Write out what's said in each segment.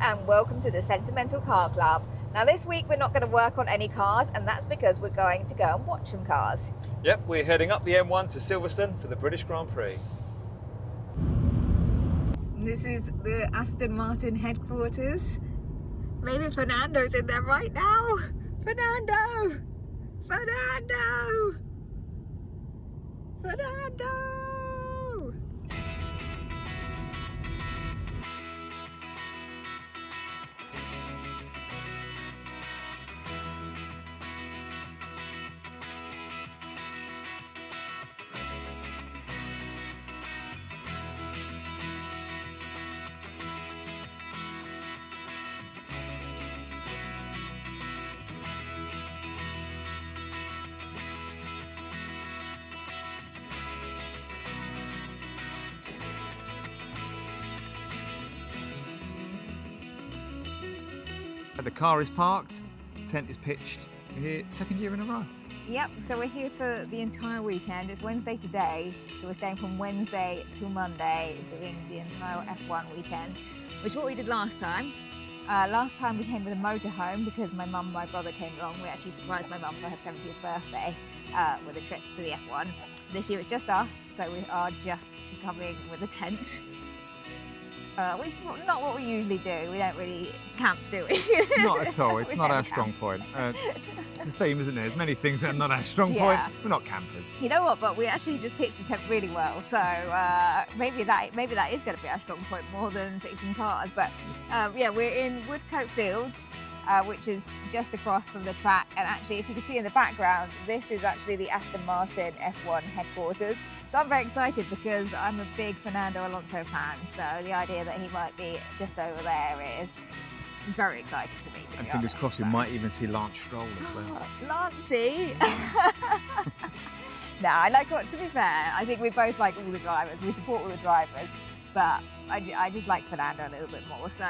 and welcome to the Sentimental Car Club. Now this week we're not going to work on any cars, and that's because we're going to go and watch some cars. Yep, we're heading up the M1 to Silverstone for the British Grand Prix. This is the Aston Martin headquarters. Maybe Fernando's in there right now. Fernando! Fernando! Fernando! The car is parked, tent is pitched. We're here second year in a row. Yep, so we're here for the entire weekend. It's Wednesday today, so we're staying from Wednesday to Monday, doing the entire F1 weekend, which is what we did last time. Last time we came with a motorhome because my mum and my brother came along. We actually surprised my mum for her 70th birthday with a trip to the F1. This year it's just us, so we are just coming with a tent. Which is not what we usually do. We don't really camp, do we? Not at all. It's not our strong point. It's a theme, isn't it? There's many things that are not our strong point. We're not campers. You know what? But we actually just pitched the tent really well. So maybe that is going to be our strong point more than fixing cars. But yeah, we're in Woodcote Fields, which is just across from the track. And actually, if you can see in the background, this is actually the Aston Martin F1 headquarters. So I'm very excited because I'm a big Fernando Alonso fan. So the idea that he might be just over there is very exciting to me. And fingers crossed, we might even see Lance Stroll as well. Lancey! No, I like what, to be fair, I think we both like all the drivers. We support all the drivers, but I just like Fernando a little bit more. So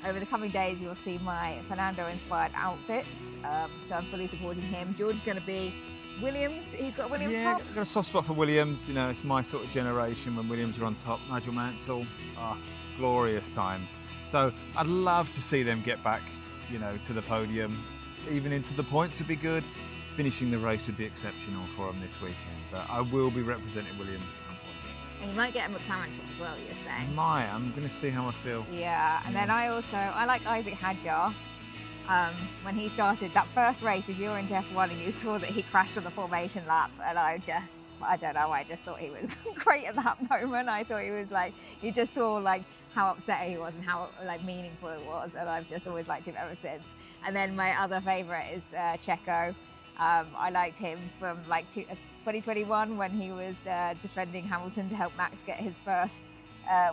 over the coming days, you'll see my Fernando-inspired outfits. So I'm fully supporting him. George is going to be Williams. He's got a Williams top. I've got a soft spot for Williams. You know, it's my sort of generation when Williams were on top. Nigel Mansell, glorious times. So I'd love to see them get back, you know, to the podium. Even into the points would be good. Finishing the race would be exceptional for them this weekend. But I will be representing Williams at some point. And you might get a McLaren top as well, you're saying? I'm going to see how I feel. Yeah, and then I like Isaac Hadjar. When he started that first race, if you were into F1 and you saw that he crashed on the formation lap, and I don't know, I just thought he was great at that moment. I thought he was like, you just saw like how upset he was and how like meaningful it was, and I've just always liked him ever since. And then my other favourite is Checo. I liked him from like 2021 when he was defending Hamilton to help Max get his first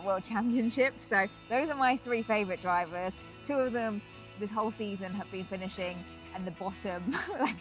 World Championship. So those are my three favourite drivers. Two of them this whole season have been finishing at the bottom, like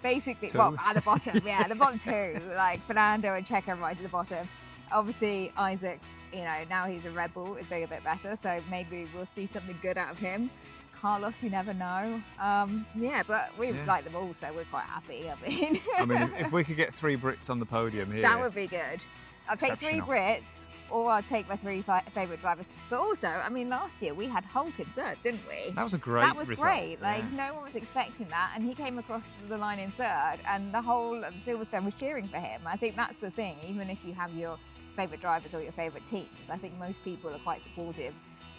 basically, well, at the bottom, yeah, the bottom two, like Fernando and Checo right at the bottom. Obviously, Isaac, you know, now he's a Red Bull, is doing a bit better, so maybe we'll see something good out of him. Carlos, you never know. Yeah, but we like them all, so we're quite happy. I mean, if we could get 3 Brits on the podium here, that would be good. I'll take 3 Brits, or I'll take my 3 favourite drivers. But also, I mean, last year we had Hulk in third, didn't we? That was a great result. That was great. Like, no one was expecting that, and he came across the line in third, and the whole of Silverstone was cheering for him. I think that's the thing. Even if you have your favourite drivers or your favourite teams, I think most people are quite supportive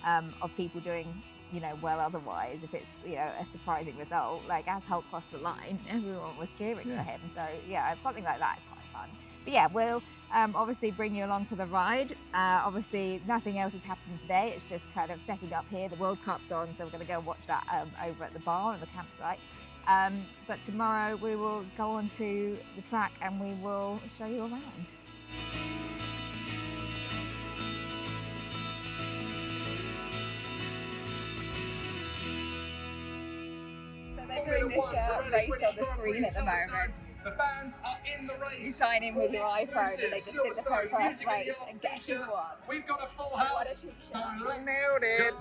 of people doing, you know, well otherwise. If it's, you know, a surprising result, like as Hulk crossed the line, everyone was cheering for him. So yeah, something like that is quite fun. But yeah, we'll obviously bring you along for the ride. Obviously nothing else is happening today. It's just kind of setting up here. The World Cup's on, so we're going to go watch that over at the bar and the campsite. But tomorrow we will go on to the track and we will show you around. They're doing this race on the screen at the moment. The fans are in the race. You sign in with your iPhone and they just did the very first race, and guess who won? We've got a full house. So nailed it.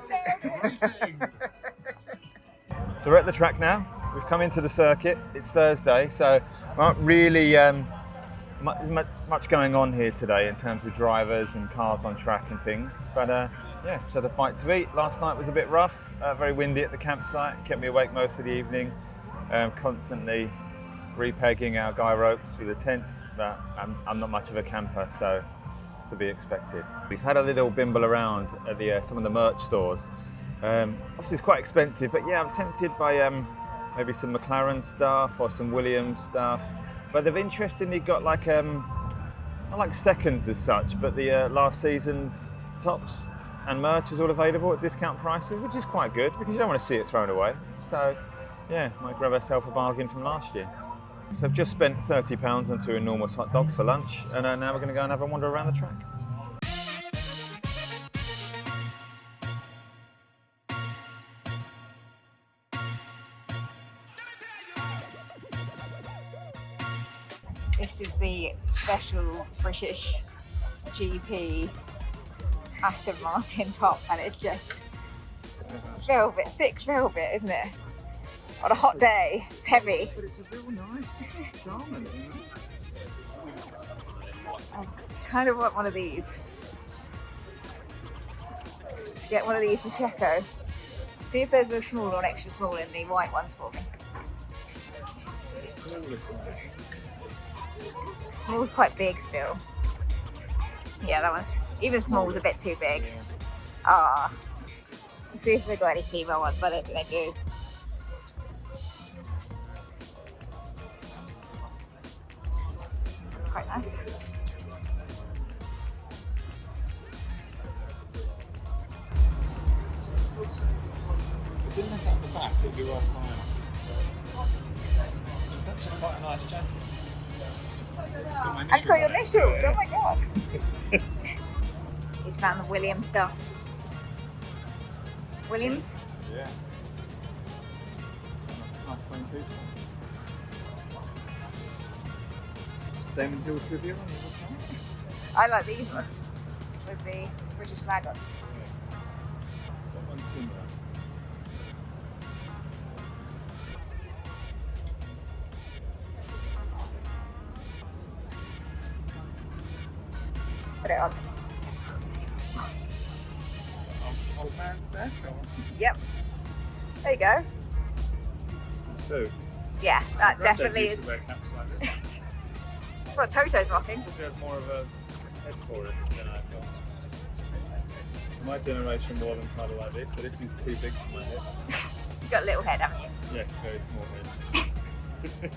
So we're at the track now. We've come into the circuit. It's Thursday, so not really there's much going on here today in terms of drivers and cars on track and things. But yeah, just had a bite to eat. Last night was a bit rough, very windy at the campsite, kept me awake most of the evening, constantly repegging our guy ropes for the tent, but I'm not much of a camper, so it's to be expected. We've had a little bimble around at some of the merch stores. Obviously it's quite expensive, but yeah, I'm tempted by maybe some McLaren stuff or some Williams stuff, but they've interestingly got like, not like seconds as such, but the last season's tops and merch is all available at discount prices, which is quite good because you don't want to see it thrown away. So yeah, might grab ourselves a bargain from last year. So I've just spent £30 on 2 enormous hot dogs for lunch, and now we're going to go and have a wander around the track. This is the special British GP Aston Martin top, and it's just velvet, thick velvet, isn't it? On a hot day, it's heavy. But it's a real nice garment, you know? I kind of want one of these. Should get one of these for Checo. See if there's a small or an extra small in the white ones for me. Small's quite big still. Yeah, that one's, even small's a bit too big. Ah. Let's see if they've got any female ones, but I don't think they do. It's quite nice. If you look at the back, it'd be worth mine. It's actually quite a nice jacket. I just got your initials, oh my god. He's found the Williams stuff. Williams? Yeah. Nice plain food. Damon Hill's with you. I like these ones with the British flag on. Got one similar. Put it on. Old man's back. Yep. There you go. So, Yeah, that definitely is. Like That's what Toto's rocking. Probably has more of a head for it than I thought. My generation wasn't kind of like this, but this is too big for my head. You've got a little head, haven't you? Yes, very small head.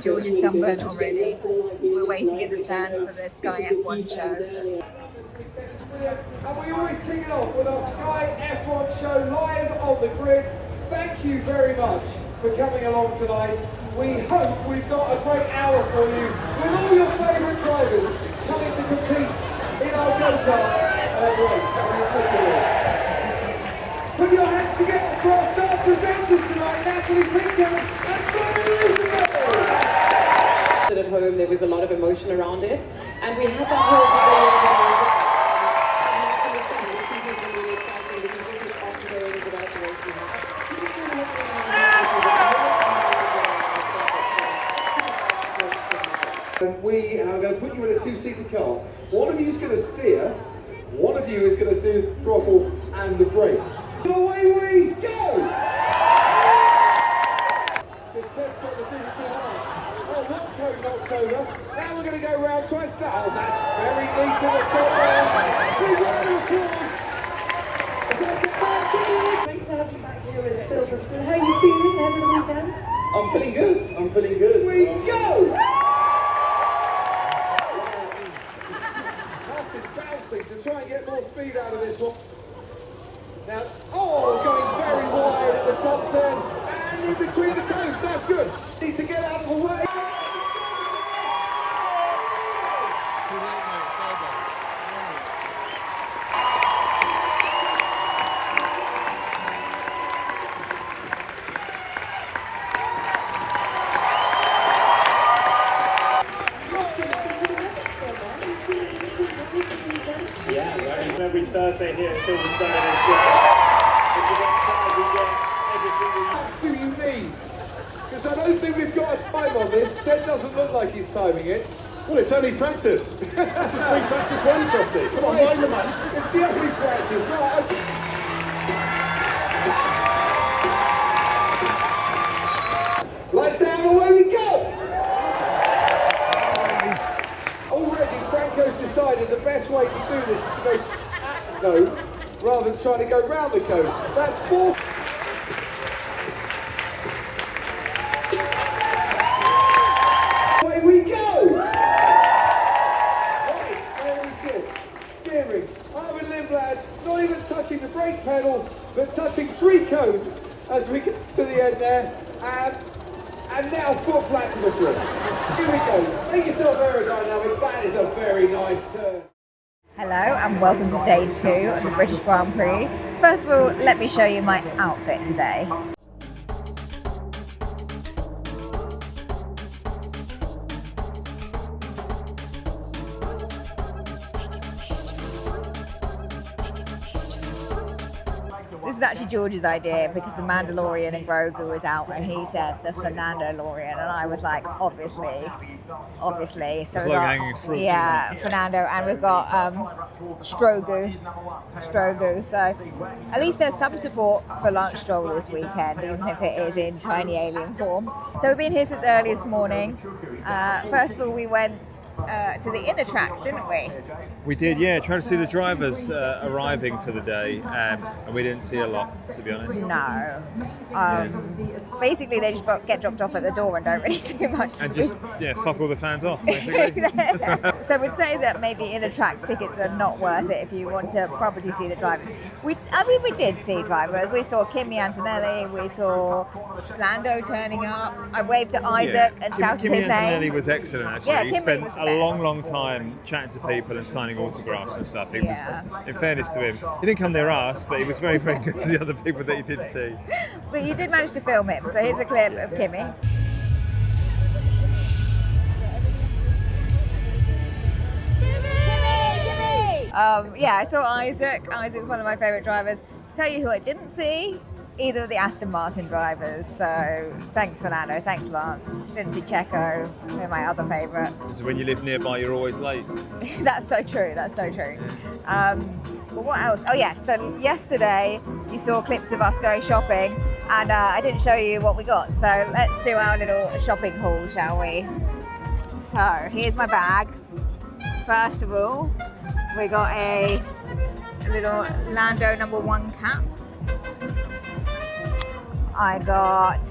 George is sunburned already. We're waiting in the stands for the Sky F1 show. And we always kick it off with our Sky F1 show live on the grid. Thank you very much for coming along tonight. We hope we've got a great hour for you with all your favourite drivers coming to compete in our go-karts race. Put your hands together for our star presenters tonight, Natalie Pinkham and Simon Roosevelt. At home, there was a lot of emotion around it, and we had that whole We are going to put you in a two-seater car. One of you is going to steer, one of you is going to do throttle and the brake. Away we go! This test got the digital art. Oh, one code knocked over. Now we're going to go round twice. Oh, that's very neat at the top there. Big round of applause. Great to have you back here in Silverstone. How are you feeling over the weekend? I'm feeling good. I'm feeling good. We go! Martin bouncing to try and get more speed out of this one. Now, going very wide at the top turn and in between the cones. That's good. Need to get out of the way. Every Thursday here at Silverstone What do you need? Because I don't think we've got a time on this. Ted doesn't look like he's timing it. Well, it's only practice. This is free practice one, Crofty. Come on, mind the man. It's the only practice. Lights down, away we go! Already, Franco's decided the best way to do this is to go at the cone rather than trying to go round the cone. That's 4. Away we go! Right, steering ship, steering. Armin Lindblad not even touching the brake pedal, but touching 3 cones as we get to the end there. And now foot flat to the floor. Here we go. Make yourself aerodynamic. That is a very nice turn. Hello and welcome to day 2 of the British Grand Prix. First of all, let me show you my outfit today. This is actually George's idea because the Mandalorian and Grogu was out and he said the Fernando-Lorian and I was like, obviously. So It's we like got, hanging fruit, yeah, Fernando, and we've got Strogu. So at least there's some support for Lance Stroll this weekend, even if it is in tiny alien form. So we've been here since early this morning. First of all, we went to the inner track, didn't we? We did, yeah. Trying to see the drivers arriving for the day, and we didn't see a lot, to be honest. No. Basically, they just get dropped off at the door and don't really do much. And just, fuck all the fans off, basically. So we'd say that maybe inner track tickets are not worth it if you want to properly see the drivers. We did see drivers. We saw Kimi Antonelli, we saw Lando turning up. I waved to Isaac and shouted Kimi his name. Antonelli was excellent, actually. Yeah, he Kimi spent was the a best. long time chatting to people and signing autographs and stuff. He Yeah. was, in fairness to him, he didn't come near us, but he was very, very good to the other people that he did see. But you did manage to film him, so here's a clip of Kimi. Yeah, I saw Isaac. Isaac's one of my favourite drivers. Tell you who I didn't see, either of the Aston Martin drivers. So thanks Fernando, thanks Lance. Didn't see Checo, they're my other favourite. So when you live nearby, you're always late. That's so true. But what else? Oh yes, so yesterday you saw clips of us going shopping and I didn't show you what we got. So let's do our little shopping haul, shall we? So here's my bag. First of all, we got a little Lando #1 cap. I got,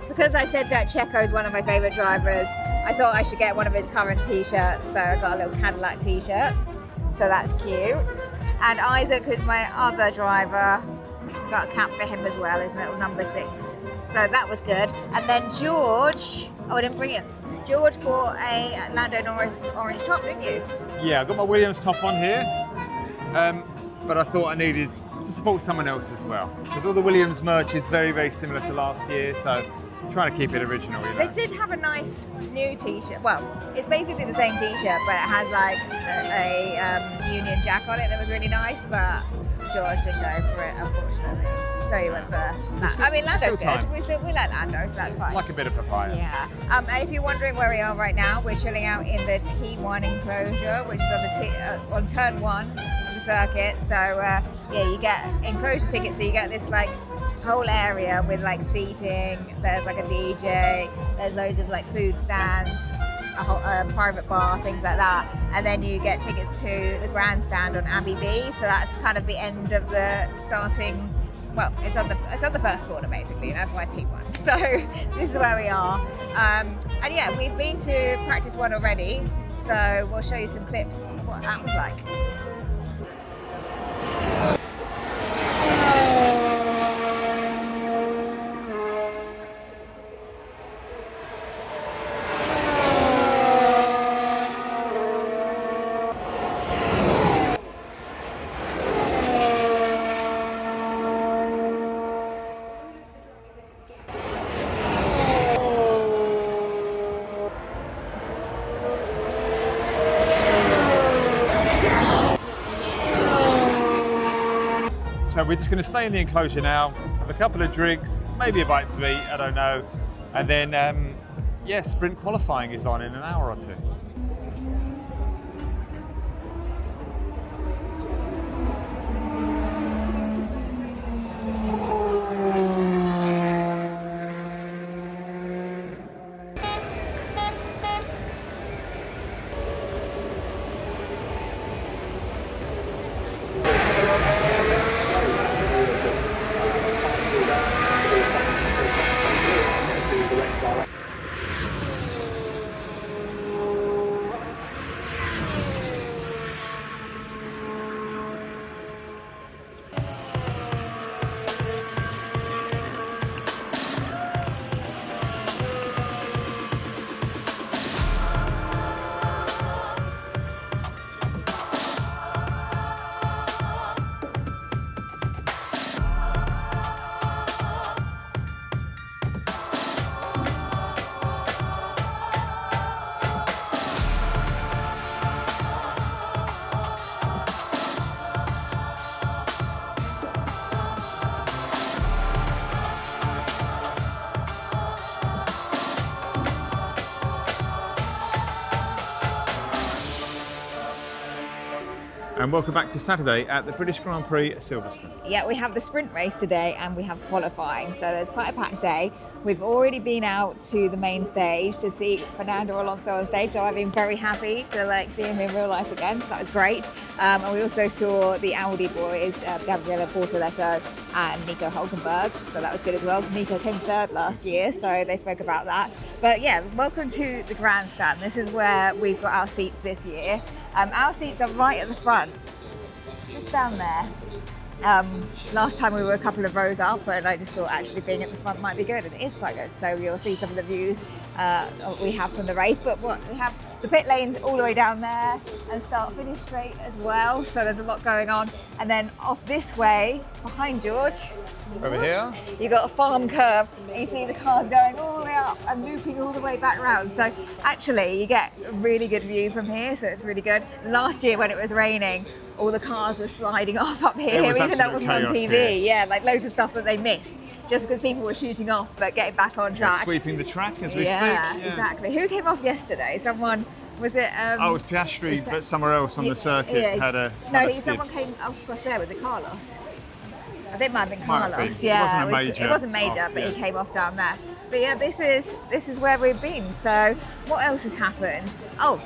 because I said that Checo's one of my favourite drivers, I thought I should get one of his current t-shirts, so I got a little Cadillac t-shirt, so that's cute. And Isaac, who's my other driver, got a cap for him as well, his little #6, so that was good. And then George, I didn't bring him. George bought a Lando Norris orange top, didn't you? Yeah, I got my Williams top on here, but I thought I needed to support someone else as well, because all the Williams merch is very, very similar to last year, so I'm trying to keep it original, you know. They did have a nice new t-shirt. Well, it's basically the same t-shirt, but it has like a Union Jack on it that was really nice, but George didn't go for it, unfortunately. So he went for that. I mean, Lando's good. We like Lando, so that's fine. Like a bit of papaya. Yeah. And if you're wondering where we are right now, we're chilling out in the T1 enclosure, which is on turn 1 of the circuit. So yeah, you get enclosure tickets, so you get this like whole area with like seating. There's like a DJ. There's loads of like food stands, a private bar, things like that. And then you get tickets to the grandstand on Abbey B. So that's kind of the end of the starting. Well, it's on the first corner basically, and otherwise T1. So this is where we are. And yeah, we've been to practice 1 already, so we'll show you some clips of what that was like. So we're just going to stay in the enclosure now, have a couple of drinks, maybe a bite to eat, I don't know. And then, yeah, sprint qualifying is on in an hour or two. And welcome back to Saturday at the British Grand Prix at Silverstone. Yeah, we have the sprint race today and we have qualifying, so there's quite a packed day. We've already been out to the main stage to see Fernando Alonso on stage, so I've been very happy to see him in real life again, so that was great. And we also saw the Audi boys, Gabriele Portoletto and Nico Hulkenberg, so that was good as well. Nico came third last year, so they spoke about that. But yeah, welcome to the grandstand. This is where we've got our seats this year. Our seats are right at the front, just down there. Last time we were a couple of rows up, and I just thought actually being at the front might be good, and it is quite good. So you'll see some of the views we have from the race, but we have the pit lanes all the way down there and start-finish straight as well. So there's a lot going on. And then off this way, behind George, Over here? you got a farm curve. You see the cars going all the way up and looping all the way back round. So actually, you get a really good view from here. So it's really good. Last year when it was raining, all the cars were sliding off up here, even though it wasn't on TV. Here. Yeah, like loads of stuff that they missed just because people were shooting off but getting back on track. Sweeping the track as we speak. Yeah, exactly. Who came off yesterday? Someone, was it? It was Piastri, but somewhere else on the circuit had a someone came across there. Was it Carlos? I think it might have been Might have Carlos. been. Yeah, It wasn't a major but off, he came off down there. But yeah, this is where we've been. So what else has happened? Oh,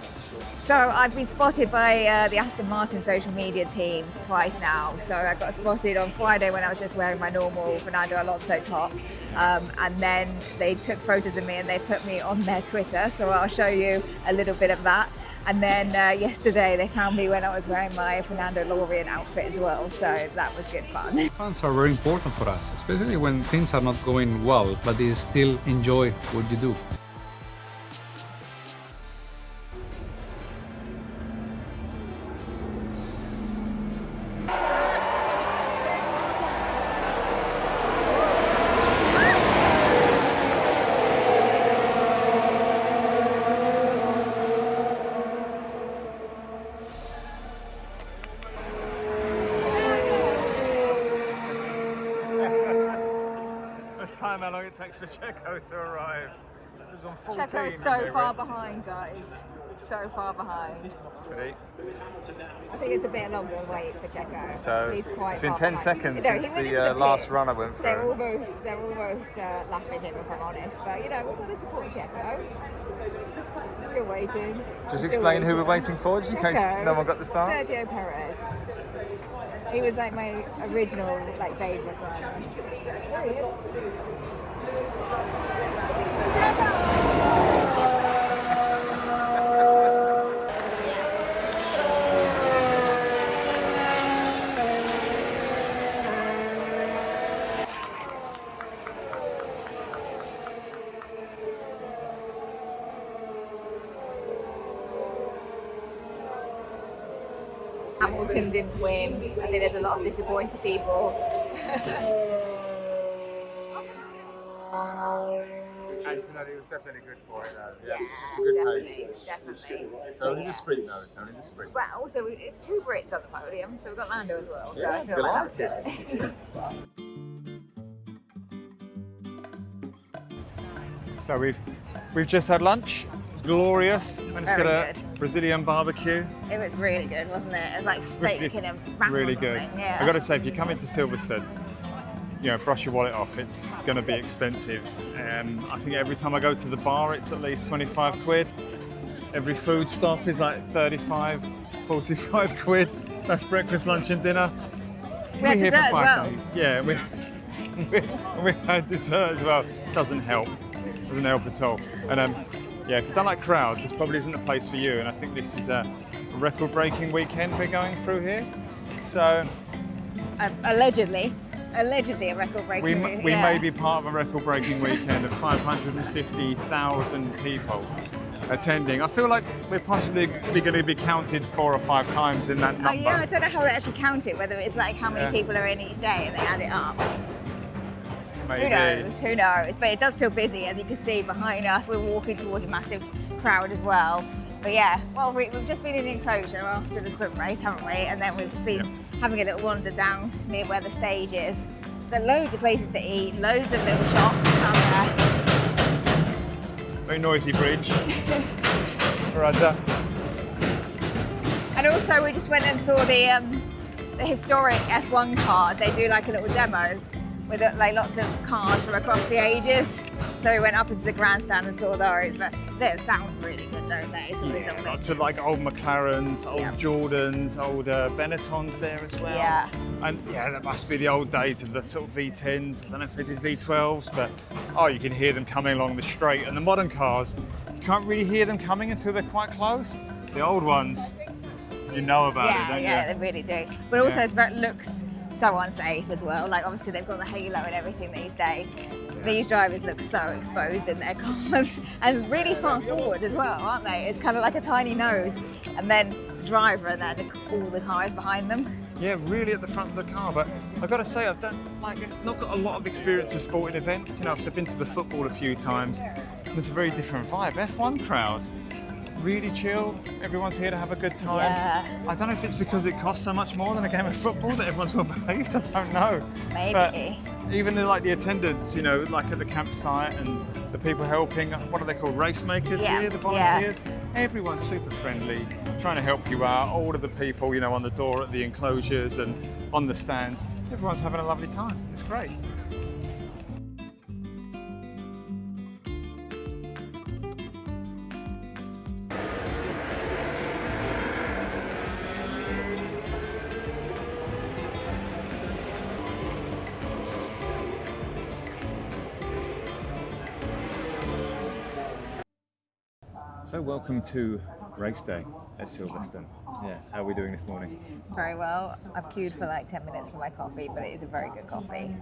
so I've been spotted by the Aston Martin social media team twice now. So I got spotted on Friday when I was just wearing my normal Fernando Alonso top. And then they took photos of me and they put me on their Twitter. So I'll show you a little bit of that. And then yesterday they found me when I was wearing my Fernando Lorien outfit as well. So that was good fun. Fans are very important for us, especially when things are not going well, but you still enjoy what you do. Time how long it takes for Checo to arrive. It was on 14. Checo is so far behind, guys. So far behind. Ready? I think it's a bit longer wait for Checo. So he's quite it's been far 10 behind. seconds No, since he went the into last pits. run I went They're through. almost lapping him, if I'm honest. But you know, we've got to support Checo. Still waiting. Just explain who we're waiting for, just in case no one got the start. Sergio Perez. He was like my original favourite driver. There he is. Hamilton didn't win. I think there's a lot of disappointed people. Antonelli was definitely good for it though. Yeah, it's a good definitely, pace. definitely. It's only the sprint though, it's only the sprint. Well, also it's 2 Brits on the podium, so we've got Lando as well. So Yeah, I feel like that's delighted. good. So we've just had lunch. Glorious. Managed to Very get a good. Brazilian barbecue. It was really good, wasn't it? It was like steak in a wrap Really or good. something. Yeah. I've got to say, if you come into Silverstone, brush your wallet off. It's going to be expensive. I think every time I go to the bar, it's at least 25 quid. Every food stop is like 35, 45 quid. That's breakfast, lunch, and dinner. We had We're here dessert for 5 as well. days. Yeah, we had dessert as well. Doesn't help. Doesn't help at all. And if you don't like crowds, this probably isn't a place for you. And I think this is a record-breaking weekend we're going through here. So Allegedly a record-breaking. we may be part of a record-breaking weekend of 550,000 people attending. I feel like we're possibly going to be counted 4 or 5 times in that number. Oh yeah, I don't know how they actually count it. Whether it's like how many people are in each day and they add it up. Maybe. Who knows? But it does feel busy, as you can see behind us. We're walking towards a massive crowd as well. But yeah, well, we've just been in the enclosure after the sprint race, haven't we? And then we've just been having a little wander down near where the stage is. There are loads of places to eat, loads of little shops down there. Very noisy bridge. Roger. And also we just went and saw the historic F1 cars. They do like a little demo with like lots of cars from across the ages. So we went up into the grandstand and saw those, but they sound really good, don't they? Some of these old Lots of like old McLarens, old Jordans, old Benettons there as well. Yeah. And that must be the old days of the sort of V10s. I don't know if they did V12s, but you can hear them coming along the straight. And the modern cars, you can't really hear them coming until they're quite close. The old ones, you know about it, don't you? Yeah, they really do. But also it looks so unsafe as well. Like obviously they've got the halo and everything these days. These drivers look so exposed in their cars and really far forward as well, aren't they? It's kind of like a tiny nose and then the driver and then all the cars behind them. Yeah, really at the front of the car. But I've got to say, I've not got a lot of experience of sporting events. I've been to the football a few times. It's a very different vibe. F1 crowd, really chill. Everyone's here to have a good time. Yeah. I don't know if it's because it costs so much more than a game of football that everyone's well behaved. I don't know. Maybe. But even like the attendants, like at the campsite and the people helping, what are they called, race makers here, the volunteers? Everyone's super friendly, trying to help you out. All of the people, on the door at the enclosures and on the stands, everyone's having a lovely time. It's great. So welcome to race day at Silverstone. Yeah, how are we doing this morning? Very well. I've queued for like 10 minutes for my coffee, but it is a very good coffee.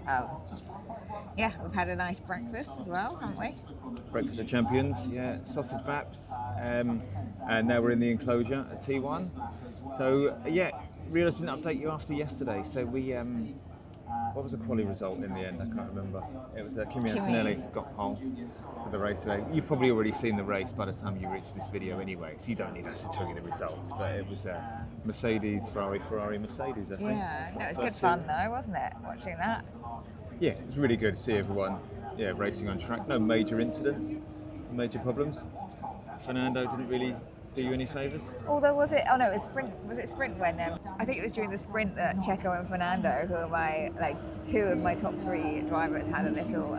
We've had a nice breakfast as well, haven't we? Breakfast of Champions, sausage baps, and now we're in the enclosure at T1. So realised I didn't update you after yesterday. So we, what was the quali result in the end? I can't remember. It was Kimi Antonelli got pole for the race today. You've probably already seen the race by the time you reach this video anyway, so you don't need us to tell you the results. But it was Mercedes, Ferrari, Mercedes, I think. Yeah, no, it was good fun though, wasn't it, watching that? Yeah, it was really good to see everyone racing on track. No major incidents, major problems. Fernando didn't really do you any favours? Although was it sprint? Was it sprint when I think it was during the sprint that Checo and Fernando, who are two of my top 3 drivers, had a little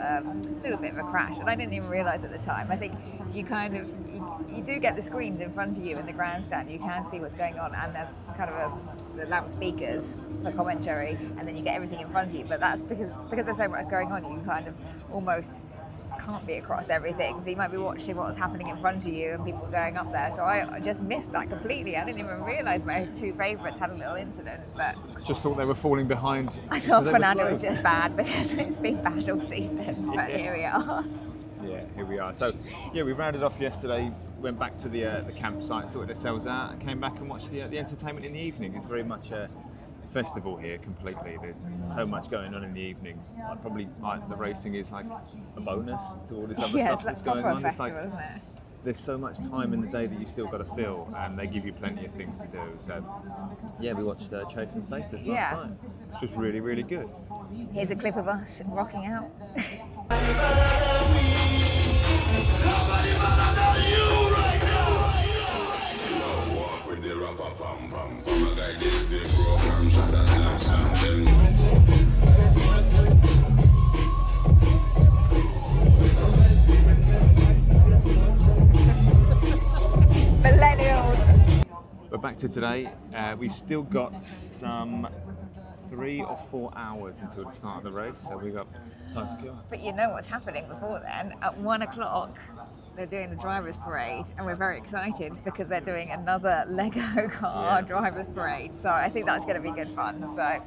bit of a crash, and I didn't even realise at the time. I think you do get the screens in front of you in the grandstand. You can see what's going on, and there's kind of the loudspeakers for commentary, and then you get everything in front of you. But that's because there's so much going on. You kind of almost can't be across everything, so you might be watching what's happening in front of you and people going up there. So I just missed that completely. I didn't even realise my 2 favourites had a little incident. But just thought they were falling behind. I thought Fernando was just bad because it's been bad all season. But here we are. Yeah, here we are. So we rounded off yesterday. Went back to the campsite, sorted ourselves out, and came back and watched the entertainment in the evening. It's very much festival here completely. There's so much going on in the evenings. The racing is like a bonus to all this other stuff that's going on. It's like, isn't it? there's so much time in the day that you've still got to fill, and they give you plenty of things to do. So, yeah, we watched Chase and Status last night, which was really, really good. Here's a clip of us rocking out. But back to today, we've still got some 3 or 4 hours until the start of the race, so we've got time to kill. But you know what's happening before then. At 1 o'clock, they're doing the drivers' parade, and we're very excited because they're doing another Lego car drivers' parade. So I think that's going to be good fun. So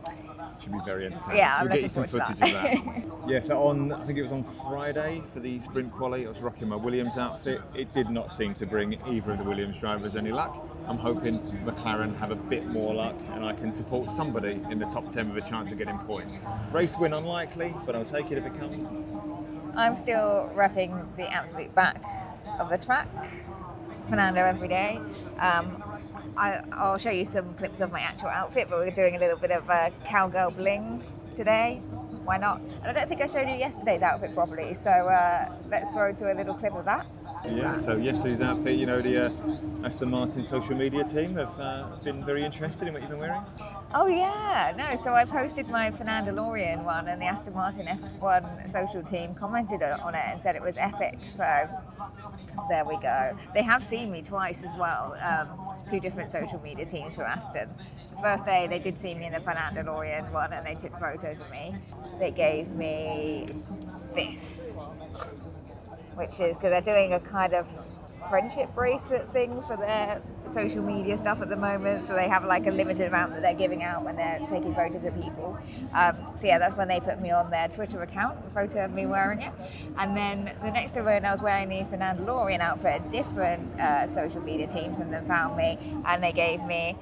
should be very entertaining. Yeah, so we'll I'm get you some looking footage forward of that. Yeah, so I think it was on Friday for the sprint quali, I was rocking my Williams outfit. It did not seem to bring either of the Williams drivers any luck. I'm hoping McLaren have a bit more luck and I can support somebody in the top 10 with a chance of getting points. Race win unlikely, but I'll take it if it comes. I'm still roughing the absolute back of the track. Fernando every day. I'll show you some clips of my actual outfit, but we're doing a little bit of cowgirl bling today. Why not? And I don't think I showed you yesterday's outfit properly, so let's throw to a little clip of that. Yeah, so yesterday's outfit, you know, the Aston Martin social media team have been very interested in what you've been wearing. Oh yeah, no, so I posted my Fernando DeLorean one and the Aston Martin F1 social team commented on it and said it was epic, so there we go. They have seen me twice as well, 2 different social media teams from Aston. The first day they did see me in the Fernando DeLorean one and they took photos of me. They gave me this, which is because they're doing a kind of friendship bracelet thing for their social media stuff at the moment, so they have like a limited amount that they're giving out when they're taking photos of people. So yeah, that's when they put me on their Twitter account, a photo of me wearing it. And then the next day when I was wearing the Fernando DeLorean outfit, a different social media team from them found me and they gave me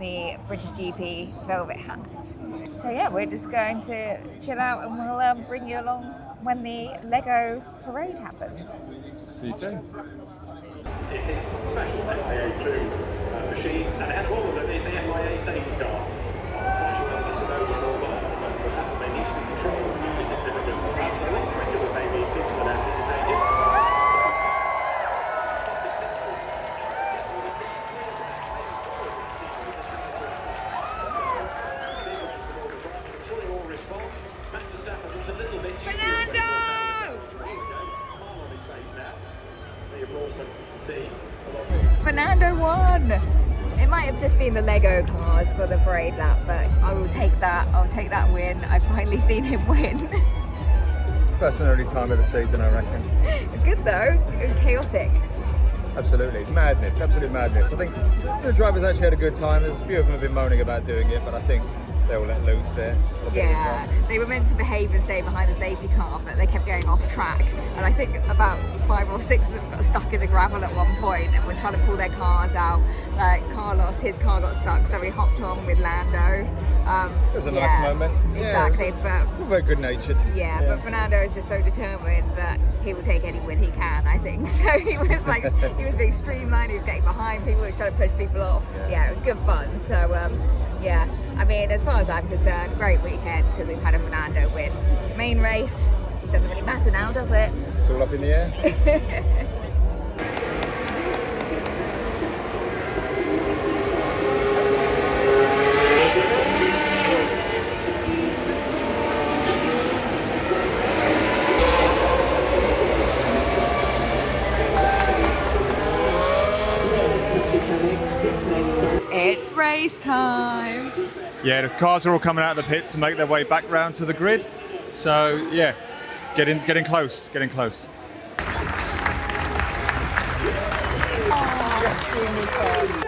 the British GP velvet hat. So yeah, we're just going to chill out and we'll bring you along when the Lego parade happens. See you soon. His special FIA Blue machine, and ahead of all of them is the FIA safety car. I'm quite sure that's an overall but that may need to be controlled is significant. A lot quicker than maybe people had anticipated. I'm sure you all respond. Max Verstappen was a little bit Fernando won! It might have just been the Lego cars for the parade lap, but I will take that. I'll take that win. I've finally seen him win. First and only time of the season, I reckon. Good though, chaotic. Absolutely, madness, absolute madness. I think the drivers actually had a good time. There's a few of them have been moaning about doing it, but I think they were let loose there. Yeah, they were meant to behave and stay behind the safety car, but they kept going off track. And I think about 5 or 6 of them got stuck in the gravel at one point and were trying to pull their cars out. Like Carlos, his car got stuck, so we hopped on with Lando. It was a nice moment. Exactly, yeah, but very good-natured. Yeah, but Fernando is just so determined that he will take any win he can, I think. So he was like, he was being streamlined, he was getting behind people, he was trying to push people off. Yeah, it was good fun. So yeah, I mean, as far as I'm concerned, great weekend because we've had a Fernando win. Main race, doesn't really matter now, does it? It's all up in the air. It's race time. Yeah, the cars are all coming out of the pits to make their way back round to the grid. So yeah, getting close. Oh, that's really fun.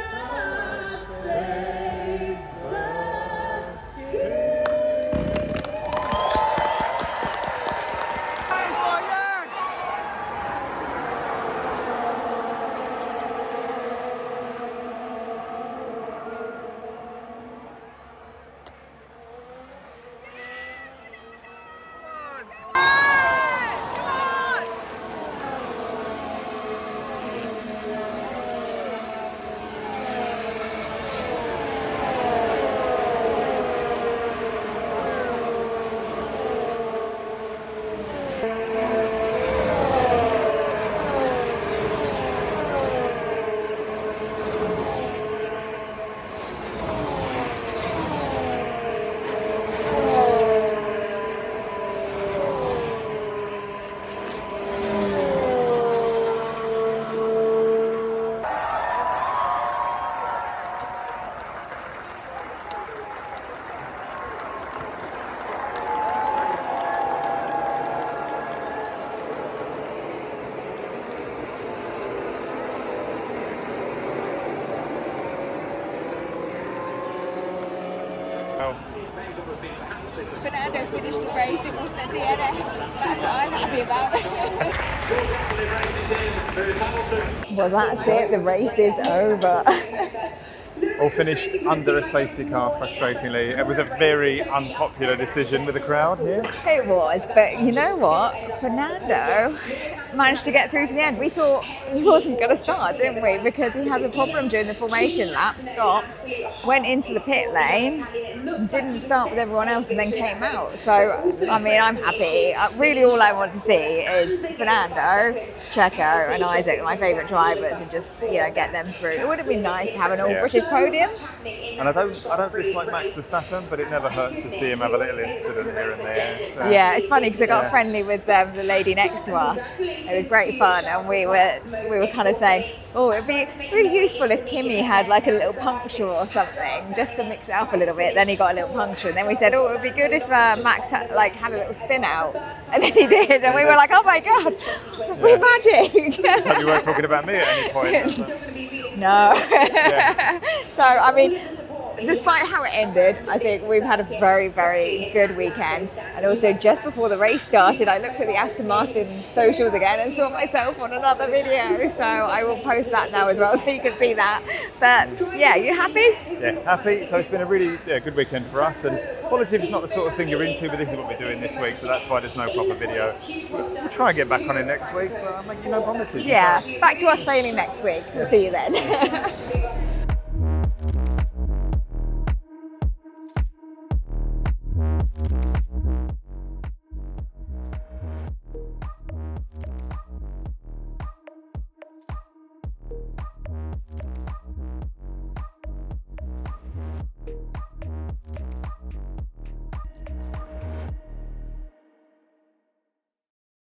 Well, Fernando finished the race, it wasn't a DNF. That's what I'm happy about. Well, that's it, the race is over. all finished under a safety car, frustratingly. It was a very unpopular decision with the crowd here. It was, but you know what? Fernando managed to get through to the end. We thought he wasn't going to start, didn't we? Because he had a problem during the formation lap, stopped, went into the pit lane, didn't start with everyone else and then came out. So, I mean, I'm happy. Really all I want to see is Fernando, Checo and Isaac, my favourite drivers, and just, you know, get them through. It would have been nice to have an all-British podium. And I don't dislike Max Verstappen, but it never hurts to see him have a little incident here and there. So. Yeah, it's funny because I got friendly with the lady next to us. It was great fun, and we were kind of saying, oh, it'd be really useful if Kimi had like a little puncture or something, just to mix it up a little bit. Then he got a little puncture, and then we said, oh, it would be good if Max had a little spin out, and then he did, and we were like, oh my god, we're magic. But you weren't talking about me at any point. No. So, I mean, despite how it ended, I think we've had a very, very good weekend. And also, just before the race started, I looked at the Aston Martin socials again and saw myself on another video. So I will post that now as well, so you can see that. But yeah, you happy? Yeah, happy. So it's been a really good weekend for us. And politics not the sort of thing you're into, but this is what we're doing this week. So that's why there's no proper video. We'll try and get back on it next week, but I'll make you no promises. Yeah, back to us failing next week. We'll see you then.